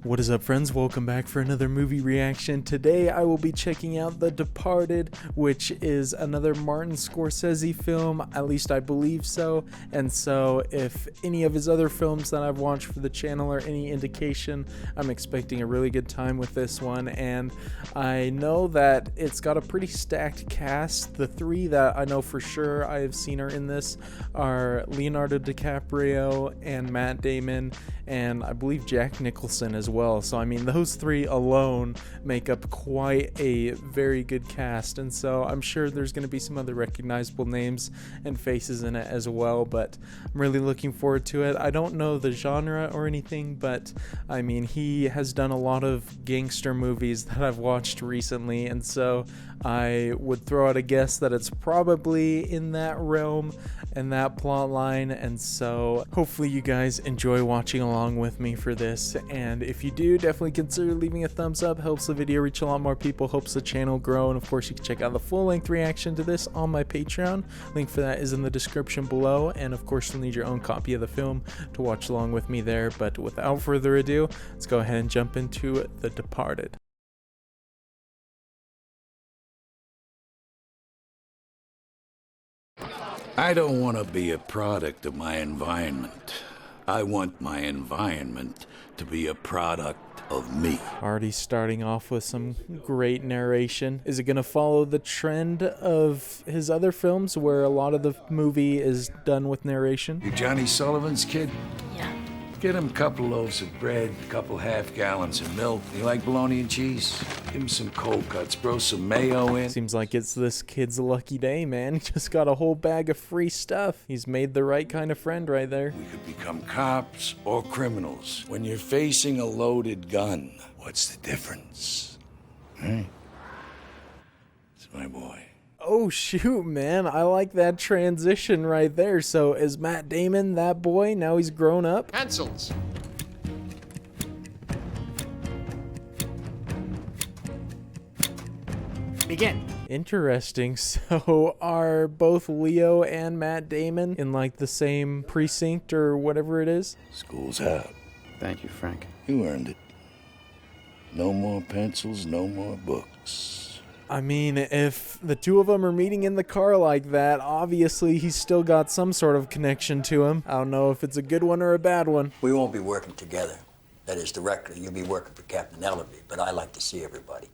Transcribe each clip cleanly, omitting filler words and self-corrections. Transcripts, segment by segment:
What is up, friends? Welcome back for another movie reaction. Today I will be checking out The Departed, which is another Martin Scorsese film, at least I believe so. And so if any of his other films that I've watched for the channel are any indication, I'm expecting a really good time with this one. And I know that it's got a pretty stacked cast. The three that I know for sure I have seen are in this are Leonardo DiCaprio and Matt Damon, and I believe Jack Nicholson as well. So I mean, those three alone make up quite a very good cast, and so I'm sure there's going to be some other recognizable names and faces in it as well, but I'm really looking forward to it. I don't know the genre or anything, but I mean, he has done a lot of gangster movies that I've watched recently, and so I would throw out a guess that it's probably in that realm and that plot line. And so hopefully you guys enjoy watching along with me for this, and if you do, definitely consider leaving a thumbs up. Helps the video reach a lot more people, helps the channel grow, and of course you can check out the full-length reaction to this on my Patreon. Link for that is in the description below, and of course you'll need your own copy of the film to watch along with me there. But without further ado, let's go ahead and jump into The Departed. I don't want to be a product of my environment. I want my environment to be a product of me. Already starting off with some great narration. Is it going to follow the trend of his other films where a lot of the movie is done with narration? You Johnny Sullivan's kid? Yeah. Get him a couple loaves of bread, a couple half gallons of milk. You like bologna and cheese? Give him some cold cuts, throw some mayo in. Seems like it's this kid's lucky day, man. He just got a whole bag of free stuff. He's made the right kind of friend right there. We could become cops or criminals. When you're facing a loaded gun, what's the difference? It's my boy. Oh shoot, man, I like that transition right there. So is Matt Damon that boy? Now he's grown up? Pencils. Begin. Interesting. So are both Leo and Matt Damon in like the same precinct or whatever it is? School's out. Thank you, Frank. You earned it. No more pencils, no more books. I mean, if the two of them are meeting in the car like that, obviously he's still got some sort of connection to him. I don't know if it's a good one or a bad one. We won't be working together. That is, directly. You'll be working for Captain Ellerby, but I like to see everybody.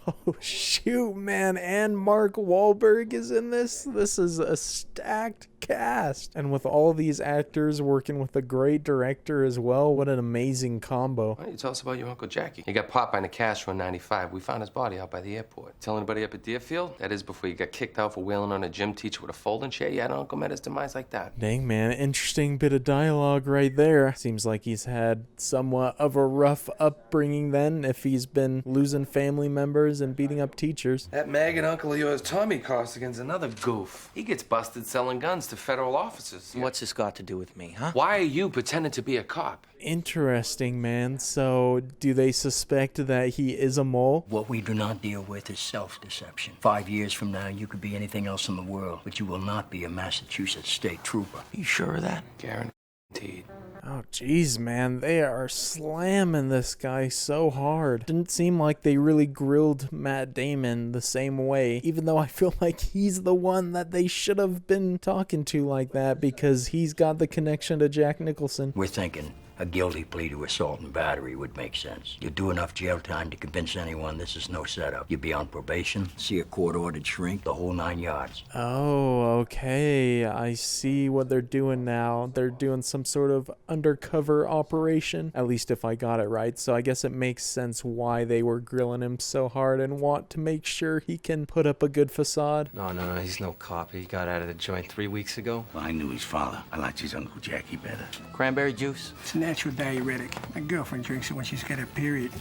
Oh, shoot, man. And Mark Wahlberg is in this. This is a stacked cast. And with all these actors working with a great director as well, what an amazing combo. Why don't you tell us about your Uncle Jackie? He got popped by in a cash on 95. We found his body out by the airport. Tell anybody up at Deerfield? That is before you got kicked out for wailing on a gym teacher with a folding chair. Yeah, an uncle met his demise like that. Dang, man. Interesting bit of dialogue right there. Seems like he's had somewhat of a rough upbringing then, if he's been losing family members and beating up teachers. That maggot uncle of yours, Tommy Costigan's another goof. He gets busted selling guns to federal officers. What's this got to do with me, huh? Why are you pretending to be a cop? Interesting, man. So do they suspect that he is a mole? What we do not deal with is self-deception. 5 years from now, you could be anything else in the world, but you will not be a Massachusetts state trooper. You sure of that? Guaranteed. Oh, jeez, man. They are slamming this guy so hard. Didn't seem like they really grilled Matt Damon the same way, even though I feel like he's the one that they should have been talking to like that because he's got the connection to Jack Nicholson. We're thinking a guilty plea to assault and battery would make sense. You do enough jail time to convince anyone this is no setup. You'd be on probation, see a court-ordered shrink, the whole 9 yards. Oh, okay. I see what they're doing now. They're doing some sort of undercover operation, at least if I got it right. So I guess it makes sense why they were grilling him so hard and want to make sure he can put up a good facade. No, he's no cop. He got out of the joint 3 weeks ago. Well, I knew his father. I liked his Uncle Jackie better. Cranberry juice? It's a natural diuretic. My girlfriend drinks it when she's got her period.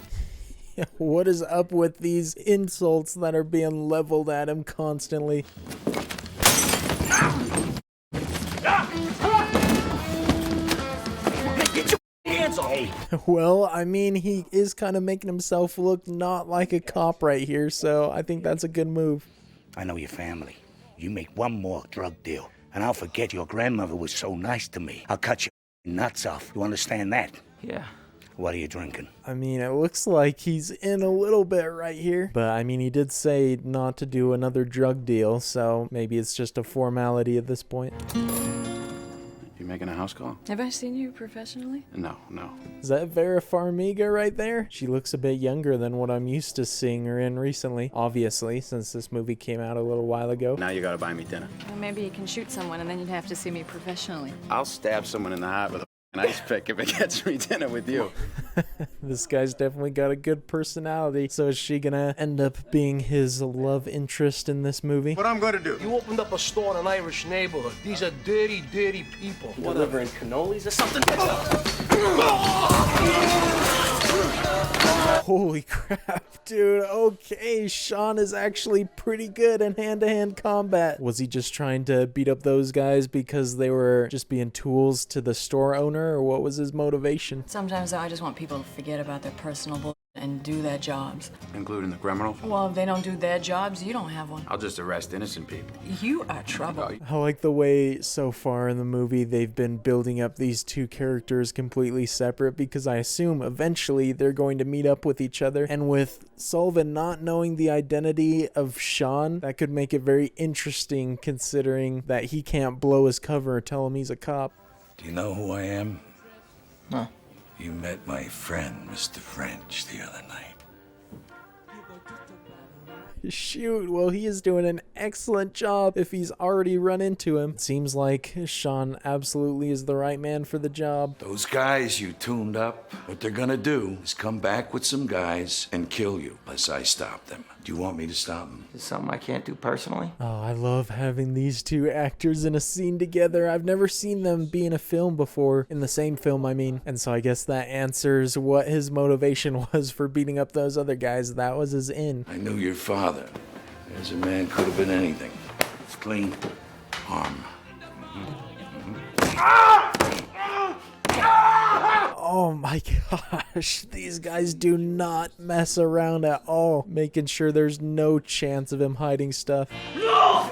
What is up with these insults that are being leveled at him constantly? Well, I mean, he is kind of making himself look not like a cop right here, so I think that's a good move. I know your family. You make one more drug deal, and I'll forget your grandmother was so nice to me. I'll cut your nuts off. You understand that? Yeah. What are you drinking? I mean, it looks like he's in a little bit right here. But I mean, he did say not to do another drug deal, so maybe it's just a formality at this point. You making a house call? Have I seen you professionally? No. Is that Vera Farmiga right there? She looks a bit younger than what I'm used to seeing her in recently, obviously, since this movie came out a little while ago. Now you gotta buy me dinner. Well, maybe you can shoot someone and then you'd have to see me professionally. I'll stab someone in the heart with an ice pick if it gets me dinner with you. This guy's definitely got a good personality. So is she gonna end up being his love interest in this movie? What I'm gonna do? You opened up a store in an Irish neighborhood. These are dirty, dirty people. Delivering cannolis or something? Holy crap, dude. Okay, Sean is actually pretty good in hand-to-hand combat. Was he just trying to beat up those guys because they were just being tools to the store owner, or what was his motivation? Sometimes, though, I just want people to forget about their personal bull and do their jobs. Including the criminals? Well, if they don't do their jobs, you don't have one. I'll just arrest innocent people. You are trouble. I like the way so far in the movie they've been building up these two characters completely separate, because I assume eventually they're going to meet up with each other. And with Sullivan not knowing the identity of Sean, that could make it very interesting, considering that he can't blow his cover or tell him he's a cop. Do you know who I am? No. You met my friend, Mr. French, the other night. Shoot, well, he is doing an excellent job if he's already run into him. Seems like Sean absolutely is the right man for the job. Those guys you tuned up, what they're gonna do is come back with some guys and kill you, unless I stop them. Do you want me to stop them? It's something I can't do personally. Oh, I love having these two actors in a scene together. I've never seen them be in a film before, in the same film, I mean. And so I guess that answers what his motivation was for beating up those other guys. That was his in. I knew your father. As a man could have been anything. It's clean. Arm. Oh my gosh, these guys do not mess around at all, making sure there's no chance of him hiding stuff. No!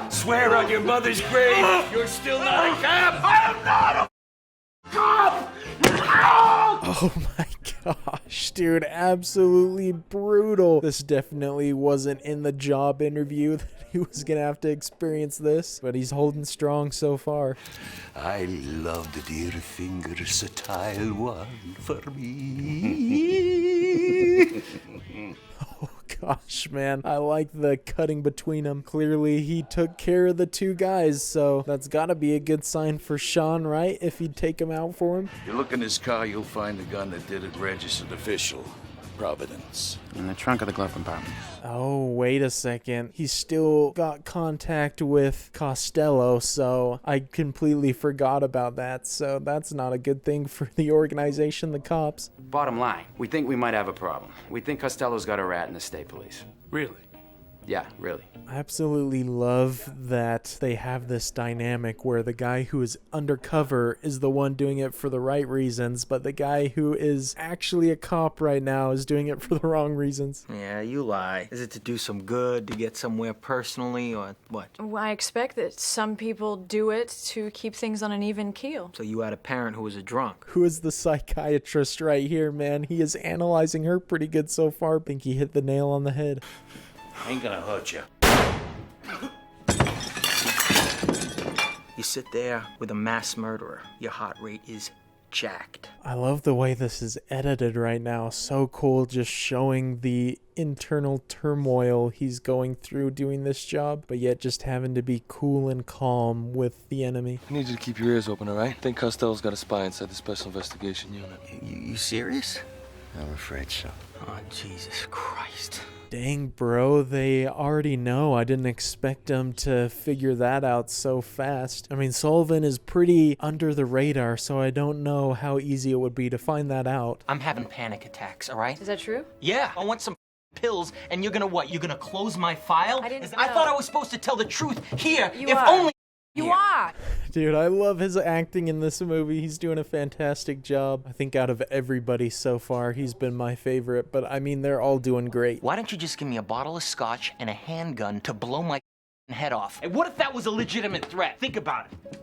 Swear on your mother's grave, you're still not a cop! I am not a cop! Oh my gosh, dude, absolutely brutal. This definitely wasn't in the job interview that he was gonna have to experience this, but he's holding strong so far. I love the dear fingers a tile one for me. Oh gosh, man, I like the cutting between them. Clearly he took care of the two guys, so that's gotta be a good sign for Sean, right? If he'd take him out for him. You look in his car, you'll find the gun that did it, registered official. Providence. In the trunk of the glove compartment. Oh, wait a second. He's still got contact with Costello, so I completely forgot about that. So that's not a good thing for the organization, the cops. Bottom line, we think we might have a problem. We think Costello's got a rat in the state police. Really? Yeah, really. I absolutely love that they have this dynamic where the guy who is undercover is the one doing it for the right reasons, but the guy who is actually a cop right now is doing it for the wrong reasons. Yeah, you lie. Is it to do some good, to get somewhere personally, or what? Well, I expect that some people do it to keep things on an even keel. So you had a parent who was a drunk. Who is the psychiatrist right here, man? He is analyzing her pretty good so far. I think he hit the nail on the head. I ain't gonna hurt you. You sit there with a mass murderer. Your heart rate is jacked. I love the way this is edited right now. So cool, just showing the internal turmoil he's going through doing this job, but yet just having to be cool and calm with the enemy. I need you to keep your ears open, all right? I think Costello's got a spy inside the Special Investigation Unit. You serious? I'm afraid so. Oh, Jesus Christ. Dang, bro, they already know. I didn't expect them to figure that out so fast. I mean, Sullivan is pretty under the radar, so I don't know how easy it would be to find that out. I'm having panic attacks, all right? Is that true? Yeah, I want some pills, and you're gonna what? You're gonna close my file? I didn't know. I thought I was supposed to tell the truth here, You if are. only... You are! Dude, I love his acting in this movie. He's doing a fantastic job. I think out of everybody so far, he's been my favorite, but I mean, they're all doing great. Why don't you just give me a bottle of scotch and a handgun to blow my head off? And what if that was a legitimate threat? Think about it.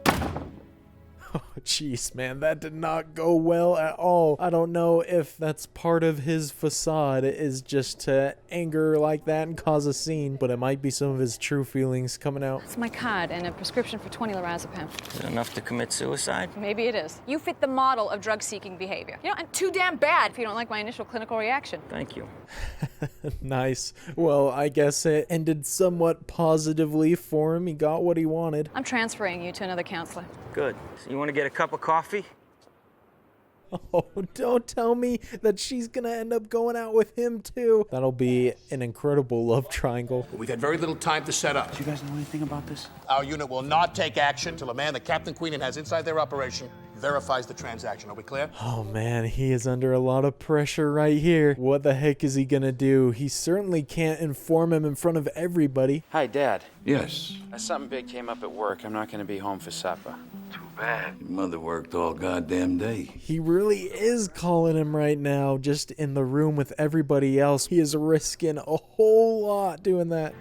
Oh, jeez, man, that did not go well at all. I don't know if that's part of his facade, is just to anger like that and cause a scene, but it might be some of his true feelings coming out. It's my card and a prescription for 20 lorazepam. Is it enough to commit suicide? Maybe it is. You fit the model of drug-seeking behavior. You know, and too damn bad if you don't like my initial clinical reaction. Thank you. Nice. Well, I guess it ended somewhat positively for him. He got what he wanted. I'm transferring you to another counselor. Good. So you want to get a cup of coffee? Oh, don't tell me that she's gonna end up going out with him too. That'll be an incredible love triangle. We've had very little time to set up. Do you guys know anything about this? Our unit will not take action till a man that Captain Queenan has inside their operation verifies the transaction. Are we clear? Oh man, he is under a lot of pressure right here. What the heck is he gonna do? He certainly can't inform him in front of everybody. Hi, Dad. Yes. Something big came up at work. I'm not going to be home for supper. Too bad. Your mother worked all goddamn day. He really is calling him right now, just in the room with everybody else. He is risking a whole lot doing that.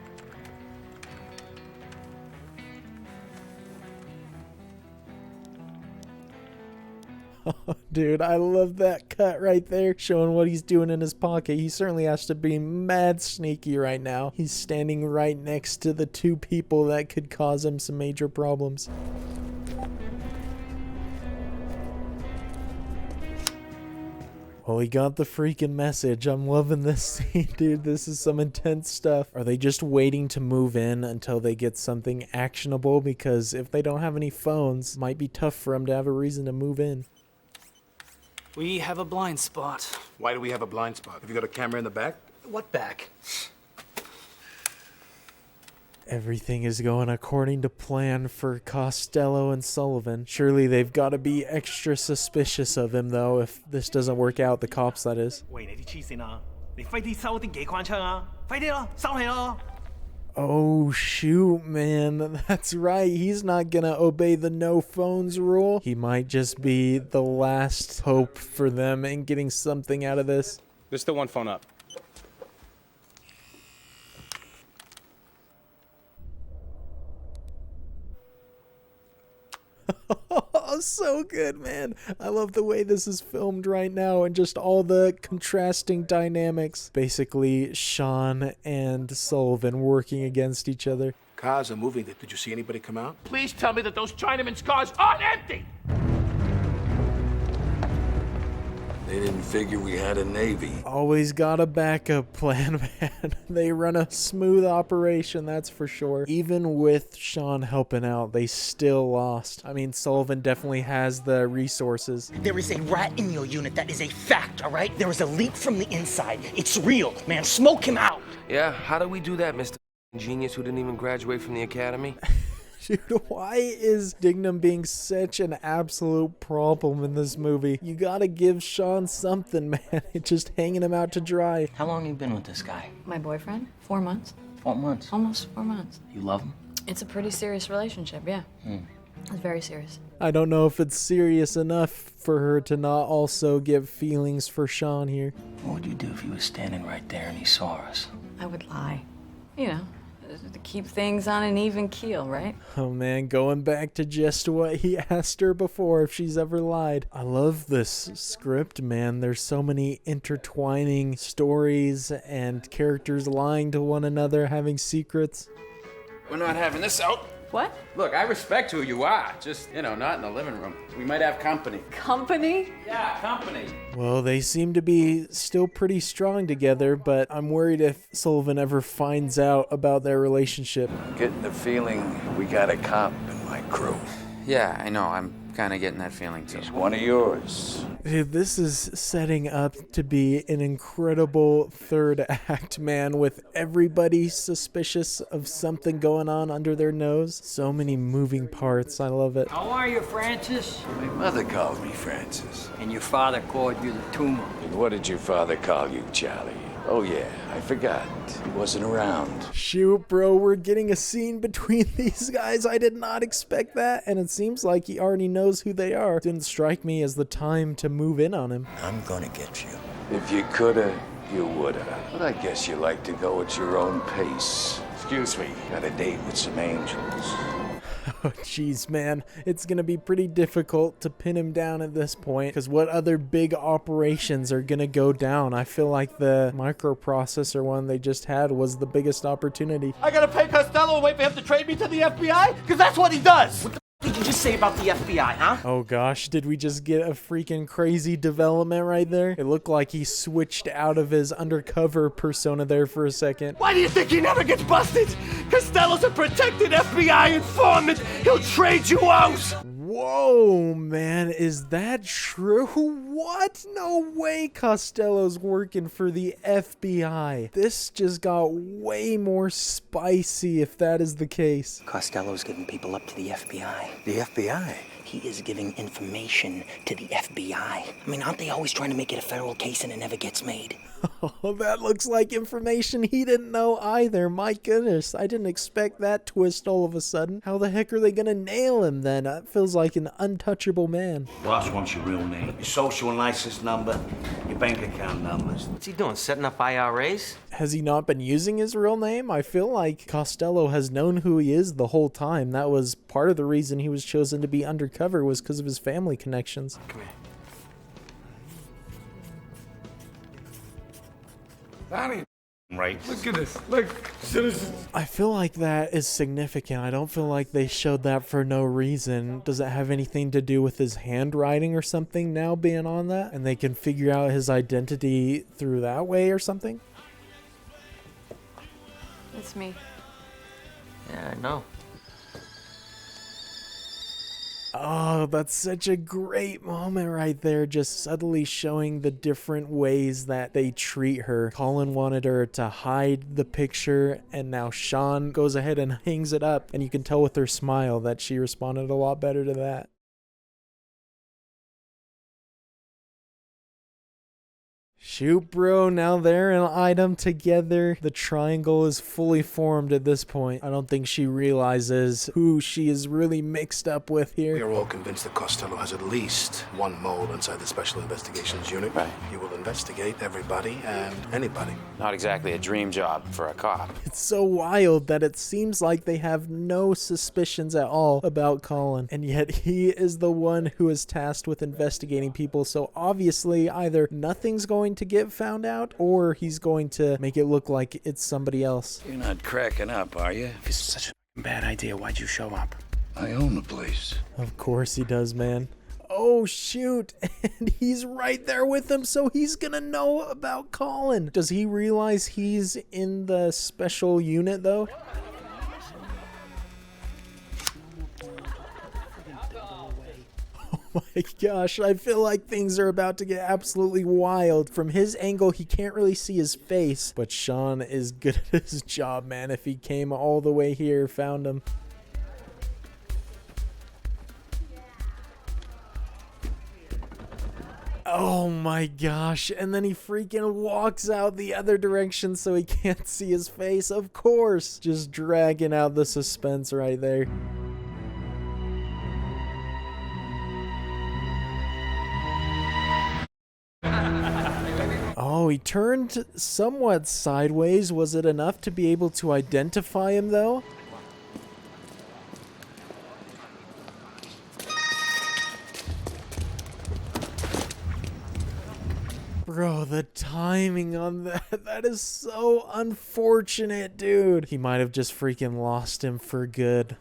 Oh, dude, I love that cut right there, showing what he's doing in his pocket. He certainly has to be mad sneaky right now. He's standing right next to the two people that could cause him some major problems. Well, he got the freaking message. I'm loving this scene, dude. This is some intense stuff. Are they just waiting to move in until they get something actionable? Because if they don't have any phones, it might be tough for them to have a reason to move in. We have a blind spot. Why do we have a blind spot? Have you got a camera in the back? What back? Everything is going according to plan for Costello and Sullivan. Surely they've got to be extra suspicious of him, though, if this doesn't work out, the cops, that is. Oh, shoot, man. That's right. He's not gonna obey the no phones rule. He might just be the last hope for them in getting something out of this. There's still one phone up. Oh, so good, man. I love the way this is filmed right now and just all the contrasting dynamics. Basically, Sean and Sullivan working against each other. Cars are moving. Did you see anybody come out? Please tell me that those Chinamen's cars aren't empty! They didn't figure we had a navy. Always got a backup plan, man. They run a smooth operation, that's for sure. Even with Sean helping out, they still lost. I mean, Sullivan definitely has the resources. There is a rat in your unit. That is a fact, all right? There is a leak from the inside. It's real, man. Smoke him out. Yeah, how do we do that, Mr. Genius who didn't even graduate from the academy? Dude, why is Dignam being such an absolute problem in this movie? You gotta give Sean something, man. It's just hanging him out to dry. How long have you been with this guy? My boyfriend? 4 months. 4 months? Almost 4 months. You love him? It's a pretty serious relationship, yeah. It's very serious. I don't know if it's serious enough for her to not also give feelings for Sean here. What would you do if he was standing right there and he saw us? I would lie. You know, to keep things on an even keel, right? Oh man, going back to just what he asked her before, if she's ever lied. I love this script, man. There's so many intertwining stories and characters lying to one another, having secrets. We're not having this out. What? Look, I respect who you are. Just, not in the living room. We might have company. Company? Yeah, company. Well, they seem to be still pretty strong together, but I'm worried if Sullivan ever finds out about their relationship. Getting the feeling we got a cop in my crew. Yeah, I know. I'm kind of getting that feeling, too. He's one of yours. Dude, this is setting up to be an incredible third act, man, with everybody suspicious of something going on under their nose. So many moving parts. I love it. How are you, Francis? My mother calls me Francis. And your father called you the tumor. And what did your father call you, Charlie? Oh yeah, I forgot. He wasn't around. Shoot, bro, we're getting a scene between these guys. I did not expect that, and it seems like he already knows who they are. Didn't strike me as the time to move in on him. I'm gonna get you. If you coulda, you woulda. But I guess you like to go at your own pace. Excuse me, got a date with some angels. Oh, jeez, man. It's gonna be pretty difficult to pin him down at this point, because what other big operations are gonna go down? I feel like the microprocessor one they just had was the biggest opportunity. I gotta pay Costello and wait for him to trade me to the FBI? Because that's what he does! What the did you just say about the FBI, huh? Oh gosh, did we just get a freaking crazy development right there? It looked like he switched out of his undercover persona there for a second. Why do you think he never gets busted? Costello's a protected FBI informant! He'll trade you out! Whoa, man, is that true? What? No way Costello's working for the FBI. This just got way more spicy if that is the case. Costello's giving people up to the FBI. The FBI? He is giving information to the FBI. I mean, aren't they always trying to make it a federal case and it never gets made? Oh, that looks like information he didn't know either. My goodness, I didn't expect that twist all of a sudden. How the heck are they gonna nail him then? That feels like an untouchable man. Boss wants your real name, your social and license number, your bank account numbers. What's he doing, setting up IRAs? Has he not been using his real name? I feel like Costello has known who he is the whole time. That was part of the reason he was chosen to be undercover, was because of his family connections. Come here. That ain't right. Look at this. Look, citizens. I feel like that is significant. I don't feel like they showed that for no reason. Does it have anything to do with his handwriting or something now being on that? And they can figure out his identity through that way or something? It's me. Yeah, I know. Oh, that's such a great moment right there, just subtly showing the different ways that they treat her. Colin wanted her to hide the picture, and now Sean goes ahead and hangs it up, and you can tell with her smile that she responded a lot better to that. Shoot, bro, now they're an item together. The triangle is fully formed at this point. I don't think she realizes who she is really mixed up with here. We are all convinced that Costello has at least one mole inside the Special Investigations Unit. Right. He will investigate everybody and anybody. Not exactly a dream job for a cop. It's so wild that it seems like they have no suspicions at all about Colin, and yet he is the one who is tasked with investigating people, so obviously either nothing's going to get found out, or he's going to make it look like it's somebody else. You're not cracking up, are you? If it's such a bad idea, why'd you show up? I own the place. Of course he does, man. Oh, shoot. And he's right there with him, so he's gonna know about Colin. Does he realize he's in the special unit, though? Oh my gosh, I feel like things are about to get absolutely wild. From his angle, he can't really see his face, but Sean is good at his job, man. If he came all the way here, found him. Oh my gosh, and then he freaking walks out the other direction so he can't see his face, of course. Just dragging out the suspense right there. Oh, he turned somewhat sideways. Was it enough to be able to identify him, though? Bro, the timing on that is so unfortunate, dude. He might have just freaking lost him for good.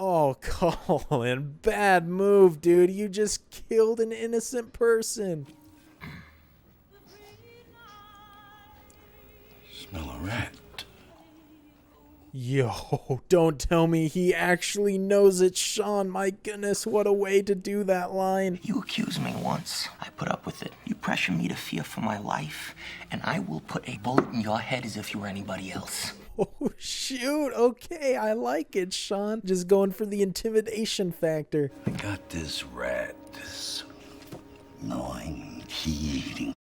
Oh, Colin, bad move, dude. You just killed an innocent person. Smell a rat. Yo, don't tell me he actually knows it's Sean. My goodness, what a way to do that line. You accused me once. I put up with it. You pressure me to fear for my life, and I will put a bullet in your head as if you were anybody else. Oh, shoot. Okay, I like it, Sean. Just going for the intimidation factor. I got this rat, this gnawing, key-eating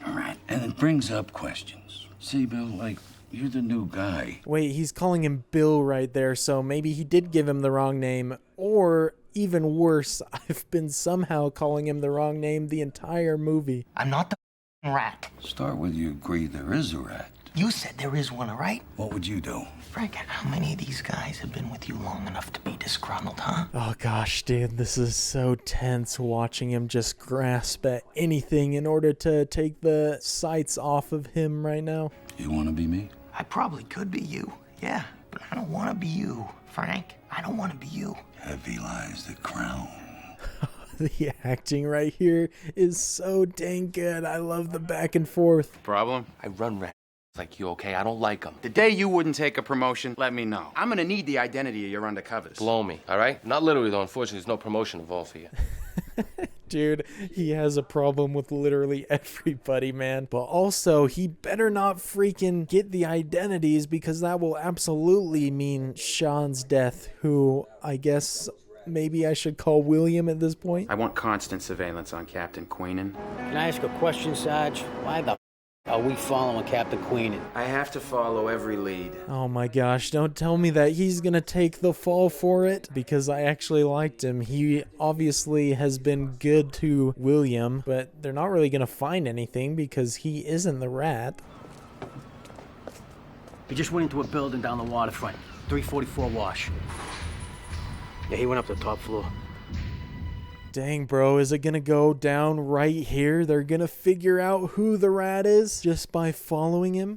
rat. And it brings up questions. See, Bill, like, you're the new guy. Wait, he's calling him Bill right there, so maybe he did give him the wrong name. Or, even worse, I've been somehow calling him the wrong name the entire movie. I'm not the rat. Start with you agree there is a rat. You said there is one, all right? What would you do? Frank, how many of these guys have been with you long enough to be disgruntled, huh? Oh gosh, dude, this is so tense watching him just grasp at anything in order to take the sights off of him right now. You want to be me? I probably could be you, yeah, but I don't want to be you, Frank. I don't want to be you. Heavy lies the crown. The acting right here is so dang good. I love the back and forth. Problem? I run rat like you, okay? I don't like them. The day you wouldn't take a promotion, let me know. I'm gonna need the identity of your undercovers. Blow me, all right? Not literally, though. Unfortunately, there's no promotion involved for you. Dude, he has a problem with literally everybody, man. But also, he better not freaking get the identities, because that will absolutely mean Sean's death, who I guess maybe I should call William at this point. I want constant surveillance on Captain Queenan. Can I ask a question, Sarge? Why the are we following Captain Queenan? I have to follow every lead. Oh my gosh, don't tell me that he's gonna take the fall for it, because I actually liked him. He obviously has been good to William, but they're not really gonna find anything because he isn't the rat. He just went into a building down the waterfront. 344 Wash. Yeah, he went up to the top floor. Dang, bro, is it gonna go down right here? They're gonna figure out who the rat is just by following him?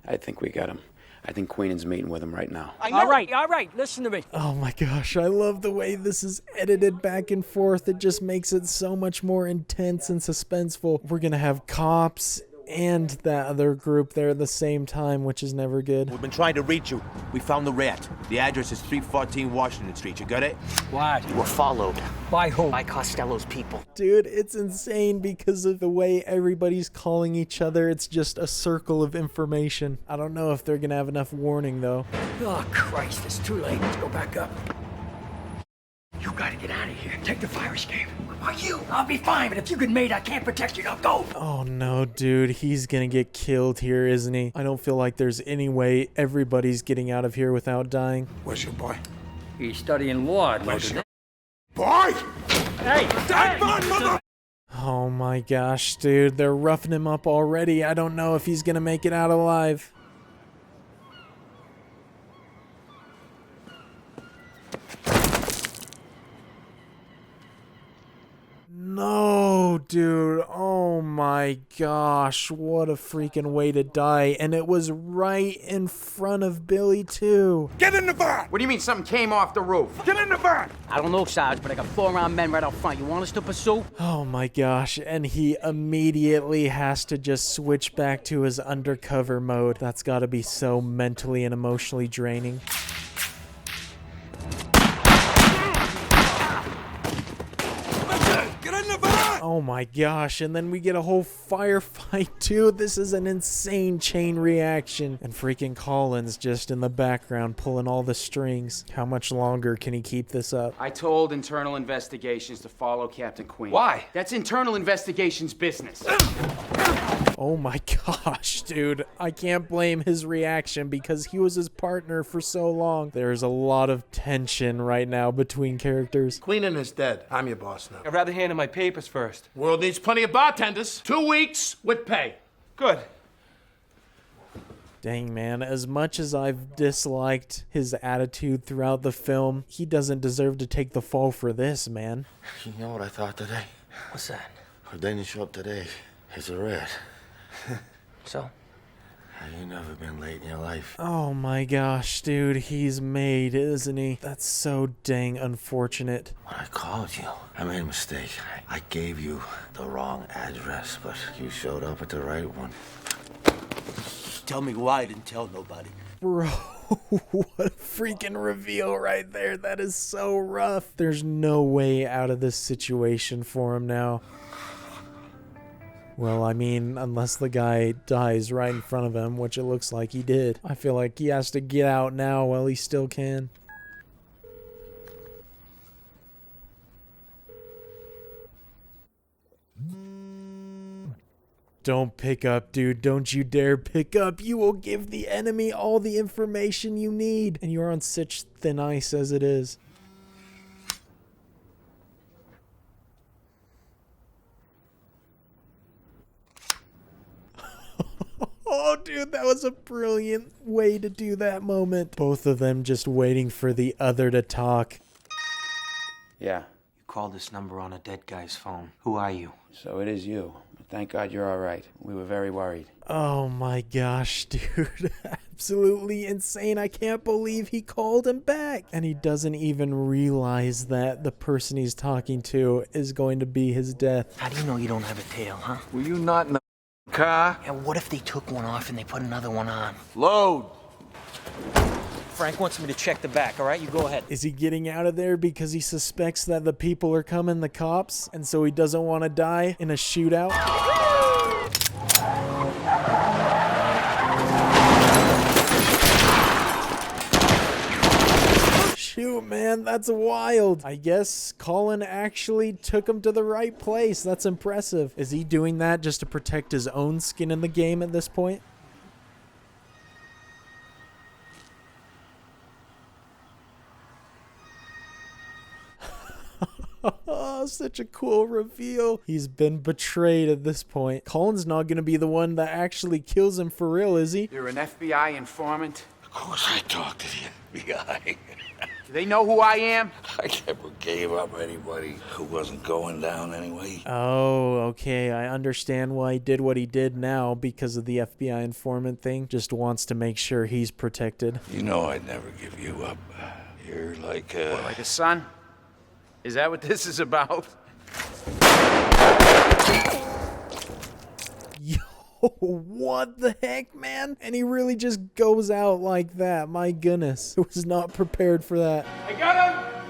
I think we got him. I think Queenan's meeting with him right now. All right, listen to me. Oh my gosh, I love the way this is edited back and forth. It just makes it so much more intense and suspenseful. We're gonna have cops and that other group there at the same time, which is never good. We've been trying to reach you. We found the rat. The address is 314 Washington Street. You got it? What? You were followed. By who? By Costello's people. Dude, it's insane because of the way everybody's calling each other. It's just a circle of information. I don't know if they're gonna have enough warning though. Oh, Christ, it's too late. Let's go back up. You gotta get out of here. Take the fire escape. What about you? I'll be fine, but if you get made, I can't protect you. Now go. Oh no, dude, he's gonna get killed here, isn't he? I don't feel like there's any way everybody's getting out of here without dying. Where's your boy? He's studying law. Where's your boy? Hey! Mother! Oh my gosh, dude, they're roughing him up already. I don't know if he's gonna make it out alive. No, dude. Oh my gosh. What a freaking way to die. And it was right in front of Billy, too. Get in the van! What do you mean something came off the roof? Get in the van! I don't know, Sarge, but I got 4 armed men right out front. You want us to pursue? Oh my gosh. And he immediately has to just switch back to his undercover mode. That's got to be so mentally and emotionally draining. Oh my gosh, and then we get a whole firefight too. This is an insane chain reaction. And freaking Collins just in the background pulling all the strings. How much longer can he keep this up? I told internal investigations to follow Captain Queen. Why? That's internal investigations business. Oh my gosh, dude. I can't blame his reaction because he was his partner for so long. There's a lot of tension right now between characters. Queenan is dead. I'm your boss now. I'd rather handle my papers first. World needs plenty of bartenders. 2 weeks with pay. Good. Dang, man, as much as I've disliked his attitude throughout the film, he doesn't deserve to take the fall for this, man. You know what I thought today? What's that? Our didn't show up today. He's a rat. So? You never been late in your life. Oh my gosh, dude, he's made, isn't he? That's so dang unfortunate. When I called you, I made a mistake. I gave you the wrong address, but you showed up at the right one. Tell me why I didn't tell nobody. Bro, what a freaking reveal right there. That is so rough. There's no way out of this situation for him now. Well, I mean, unless the guy dies right in front of him, which it looks like he did. I feel like he has to get out now while he still can. Don't pick up, dude. Don't you dare pick up. You will give the enemy all the information you need. And you're on such thin ice as it is. was a brilliant way to do that moment. Both of them just waiting for the other to talk. Yeah. You called this number on a dead guy's phone. Who are you? So it is you. Thank God you're all right. We were very worried. Oh my gosh, dude. Absolutely insane. I can't believe he called him back. And he doesn't even realize that the person he's talking to is going to be his death. How do you know you don't have a tail, huh? Were you not in the car? Yeah, what if they took one off and they put another one on? Load! Frank wants me to check the back, all right? You go ahead. Is he getting out of there because he suspects that the people are coming, the cops, and so he doesn't want to die in a shootout? Shoot, man, that's wild. I guess Colin actually took him to the right place. That's impressive. Is he doing that just to protect his own skin in the game at this point? Oh, such a cool reveal. He's been betrayed at this point. Colin's not going to be the one that actually kills him for real, is he? You're an FBI informant? Of course I talked to the FBI. Do they know who I am? I never gave up anybody who wasn't going down anyway. Oh, okay. I understand why he did what he did now because of the FBI informant thing. Just wants to make sure he's protected. You know I'd never give you up. You're like a... What, like a son? Is that what this is about? Yo, what the heck, man? And he really just goes out like that. My goodness. I was not prepared for that. I got him!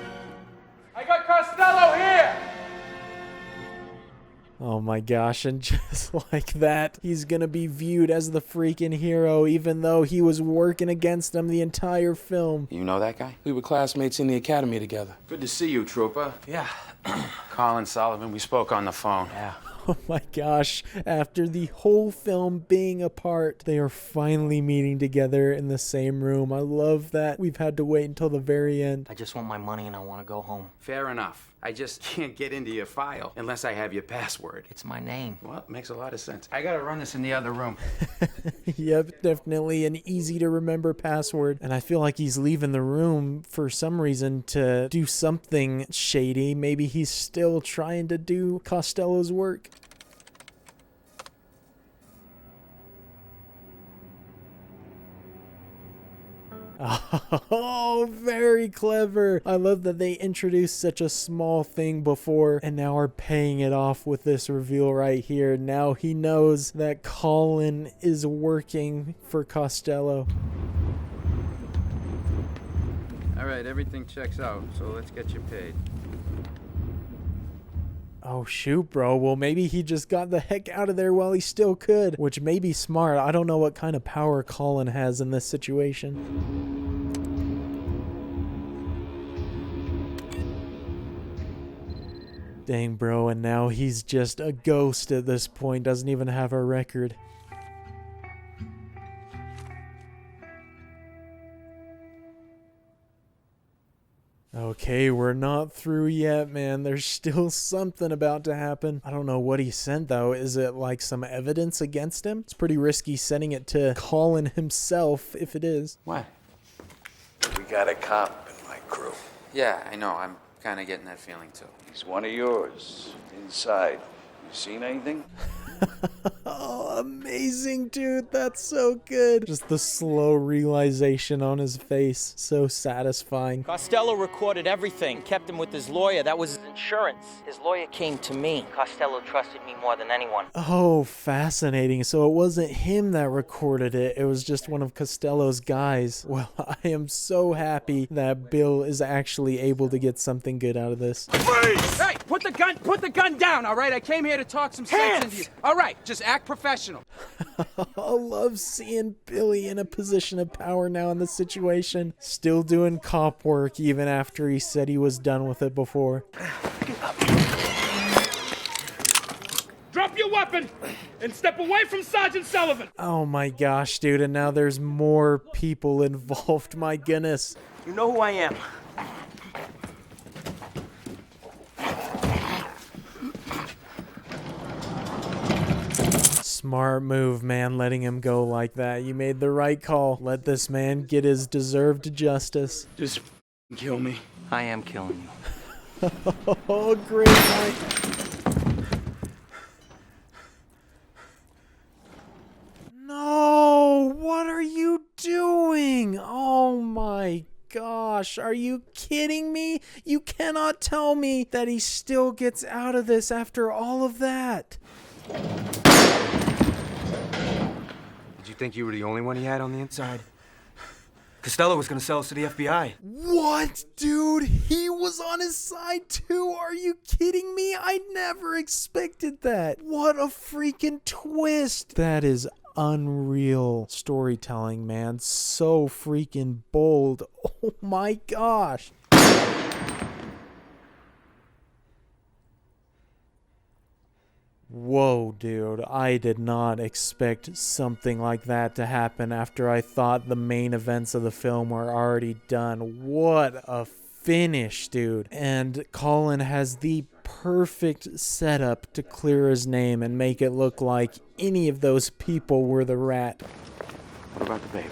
I got Costello here! Oh my gosh, and just like that, he's gonna be viewed as the freaking hero, even though he was working against him the entire film. You know that guy? We were classmates in the academy together. Good to see you, Trooper. Yeah. Colin Sullivan, we spoke on the phone. Yeah. Oh my gosh, after the whole film being apart, they are finally meeting together in the same room. I love that we've had to wait until the very end. I just want my money and I want to go home. Fair enough. I just can't get into your file unless I have your password. It's my name. Well, it makes a lot of sense. I gotta run this in the other room. Yep, definitely an easy to remember password. And I feel like he's leaving the room for some reason to do something shady. Maybe he's still trying to do Costello's work. Oh, very clever. I love that they introduced such a small thing before and now are paying it off with this reveal right here. Now he knows that Colin is working for Costello. All right, everything checks out, so let's get you paid. Oh shoot, bro. Well, maybe he just got the heck out of there while he still could, which may be smart. I don't know what kind of power Colin has in this situation. Dang, bro, and now he's just a ghost at this point, doesn't even have a record. Okay, we're not through yet, man. There's still something about to happen. I don't know what he sent, though. Is it like some evidence against him? It's pretty risky sending it to Colin himself, if it is. What? We got a cop in my crew. Yeah, I know. I'm kind of getting that feeling, too. He's one of yours. Inside. You seen anything? Oh, amazing, dude. That's so good. Just the slow realization on his face. So satisfying. Costello recorded everything, kept him with his lawyer. That was his insurance. His lawyer came to me. Costello trusted me more than anyone. Oh, fascinating. So it wasn't him that recorded it. It was just one of Costello's guys. Well, I am so happy that Bill is actually able to get something good out of this. Hey, put the gun down, all right? I came here to talk some sense into you. All right, just act professional. I love seeing Billy in a position of power now in this situation. Still doing cop work even after he said he was done with it before. Drop your weapon and step away from Sergeant Sullivan. Oh my gosh, dude, and now there's more people involved. My goodness. You know who I am. Smart move, man, letting him go like that. You made the right call. Let this man get his deserved justice. Just kill me. I am killing you. Oh, great night. No, what are you doing? Oh my gosh, are you kidding me? You cannot tell me that he still gets out of this after all of that. Did you think you were the only one he had on the inside? Costello was gonna sell us to the FBI. What, dude? He was on his side too? Are you kidding me? I never expected that. What a freaking twist. That is unreal storytelling, man. So freaking bold. Oh my gosh. Whoa, dude, I did not expect something like that to happen after I thought the main events of the film were already done. What a finish, dude. And Colin has the perfect setup to clear his name and make it look like any of those people were the rat. What about the baby?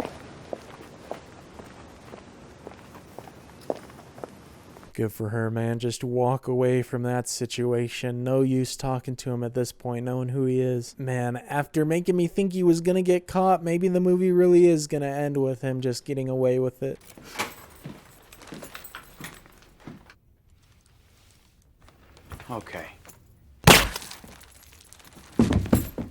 Good for her, man. Just walk away from that situation. No use talking to him at this point, knowing who he is. Man, after making me think he was gonna get caught, maybe the movie really is gonna end with him just getting away with it. Okay.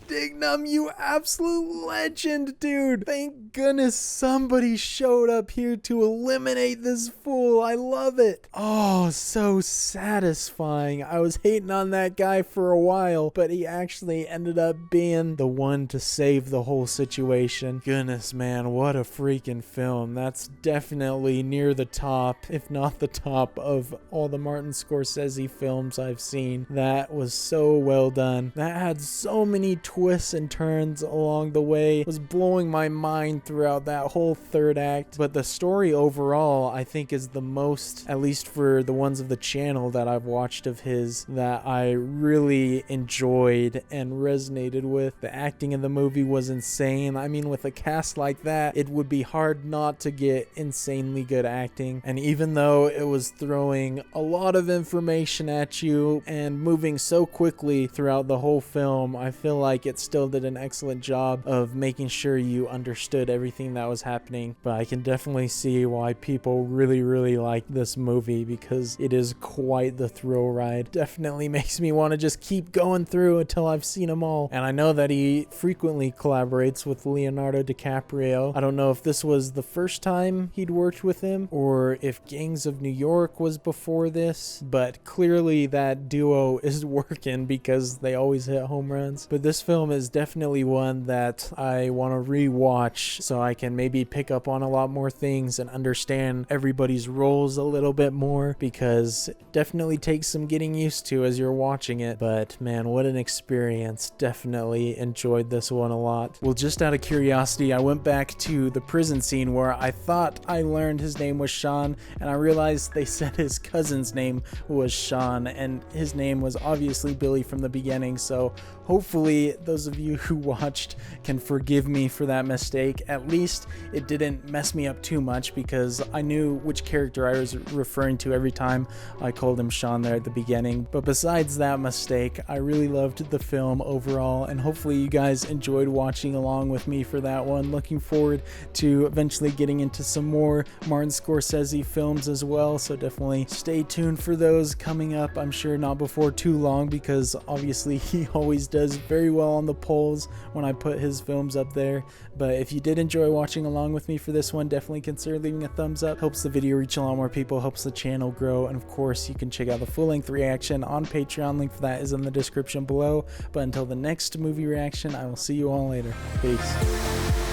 Dignum, you absolute legend, dude. Thank goodness somebody showed up here to eliminate this fool. I love it. Oh, so satisfying. I was hating on that guy for a while, but he actually ended up being the one to save the whole situation. Goodness, man, what a freaking film. That's definitely near the top, if not the top, of all the Martin Scorsese films I've seen. That was so well done. That had so many twists and turns along the way. It was blowing my mind throughout that whole third act, but the story overall I think is the most, at least for the ones of the channel that I've watched of his, that I really enjoyed and resonated with. The acting in the movie was insane. I mean, with a cast like that, it would be hard not to get insanely good acting, and even though it was throwing a lot of information at you and moving so quickly throughout the whole film, I feel like it still did an excellent job of making sure you understood everything that was happening. But I can definitely see why people really like this movie, because it is quite the thrill ride. Definitely makes me want to just keep going through until I've seen them all. And I know that he frequently collaborates with Leonardo DiCaprio. I don't know if this was the first time he'd worked with him or if Gangs of New York was before this, but clearly that duo is working because they always hit home runs. But this film is definitely one that I want to rewatch so I can maybe pick up on a lot more things and understand everybody's roles a little bit more, because it definitely takes some getting used to as you're watching it. But man, what an experience. Definitely enjoyed this one a lot. Well, just out of curiosity, I went back to the prison scene where I thought I learned his name was Sean, and I realized they said his cousin's name was Sean, and his name was obviously Billy from the beginning. So hopefully those of you who watched can forgive me for that mistake. At least it didn't mess me up too much, because I knew which character I was referring to every time I called him Sean there at the beginning. But besides that mistake, I really loved the film overall, and hopefully you guys enjoyed watching along with me for that one. Looking forward to eventually getting into some more Martin Scorsese films as well, so definitely stay tuned for those coming up. I'm sure not before too long, because obviously he always does very well on the polls when I put his films up there. But if you did enjoy watching along with me for this one, definitely consider leaving a thumbs up. Helps the video reach a lot more people, helps the channel grow, and of course you can check out the full-length reaction on Patreon. Link for that is in the description below. But until the next movie reaction, I will see you all later. Peace.